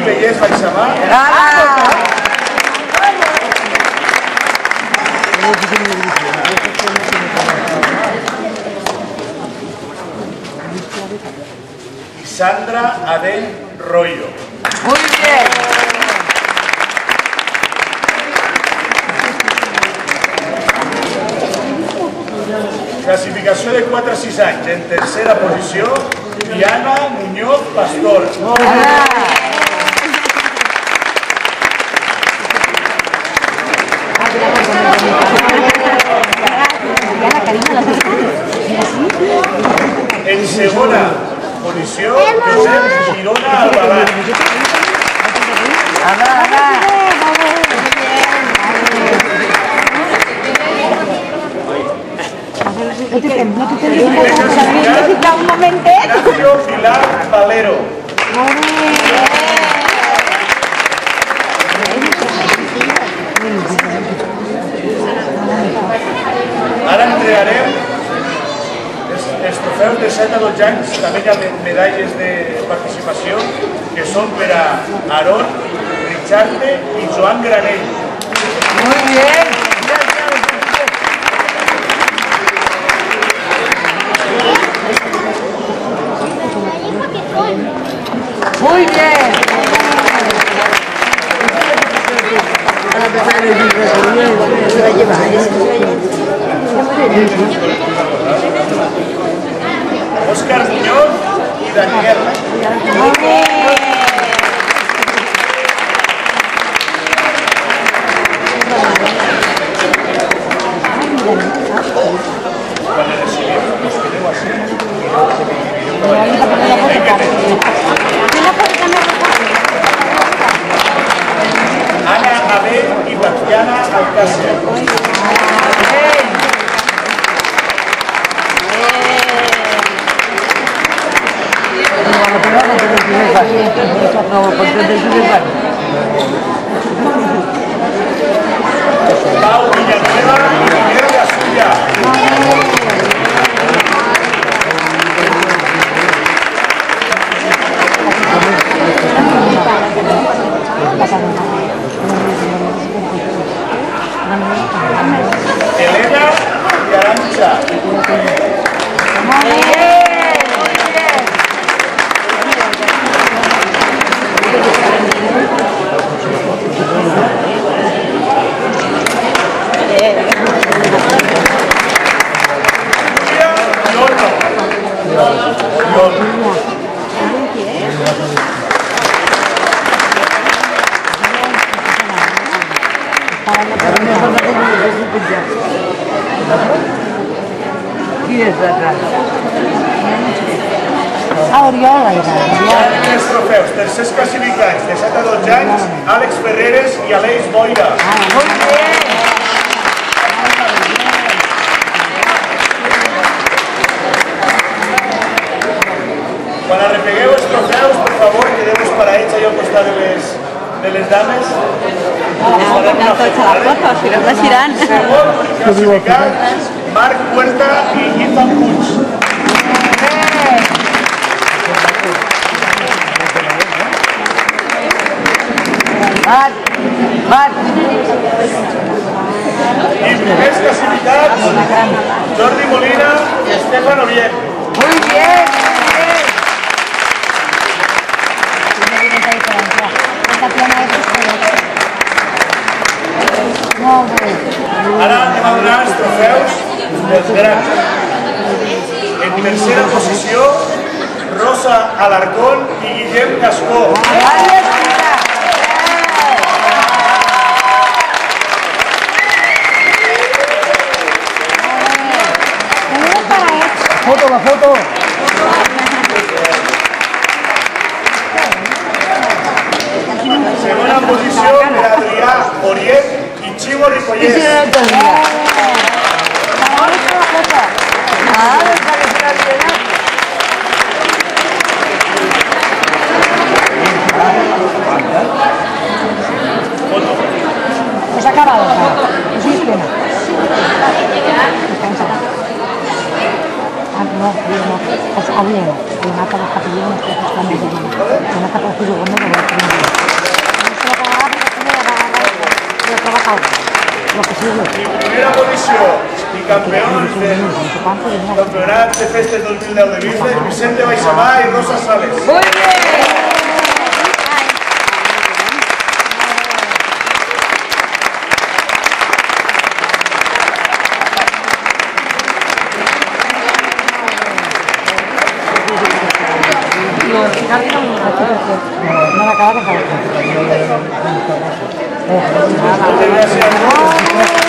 Vellès Baixamà. I Sandra Adell Royo. Muy bien. Classificació de 4 a 6 anys. En tercera posició, Diana Muñoz Pastor. En segona posició, Josep Girona Albalat. No te necesita un momentet. Ignacio Pilar Valero. Ara entregarem els trofeus de 7 a 12 anys. També hi ha medalles de participació que són per a Aarón Richarte i Joan Granell. Muy bien. Muy bien. Óscar Muñoz y Daniel. Ana Abel y Tatiana Alcácer. Pau Villanueva y Miguel Gasulla. Elena y Arancha. Qui és detrás? Oriola era. Els trofeus, tercers classificats de 7 a 12 anys, Àlex Ferreres i Aleix Boira. Muy bien. Quan arrepegueu els trofeus, per favor, quedeu-vos paradets allà al costat de les dames. Si no flaxiran. Segon classificat, Marc Huerta i Ethan Puig. Marc. I primers classificats, Jordi Molina i Estefan Orient. Muy bien. Ara anem a donar els trofeus dels grans. En tercera posició, Rosa Alarcón i Guillem Cascó. Foto, la foto. Segona posició per Adrià Orient i Chivo Ripollès. Pues ha acabado. Sí, es plena. No, yo no. Pues había una para los capillones que están muy bien. Una para los capillones que voy a tener. No se lo pagará porque tiene la pagará y lo trabaja lo que sigue. Y primera posició i campions del Campionat de Festes 2010 de Bisbe, Vicente Baixamà i Rosa Sales. Muy bien. No la acaba de Moltes gràcies.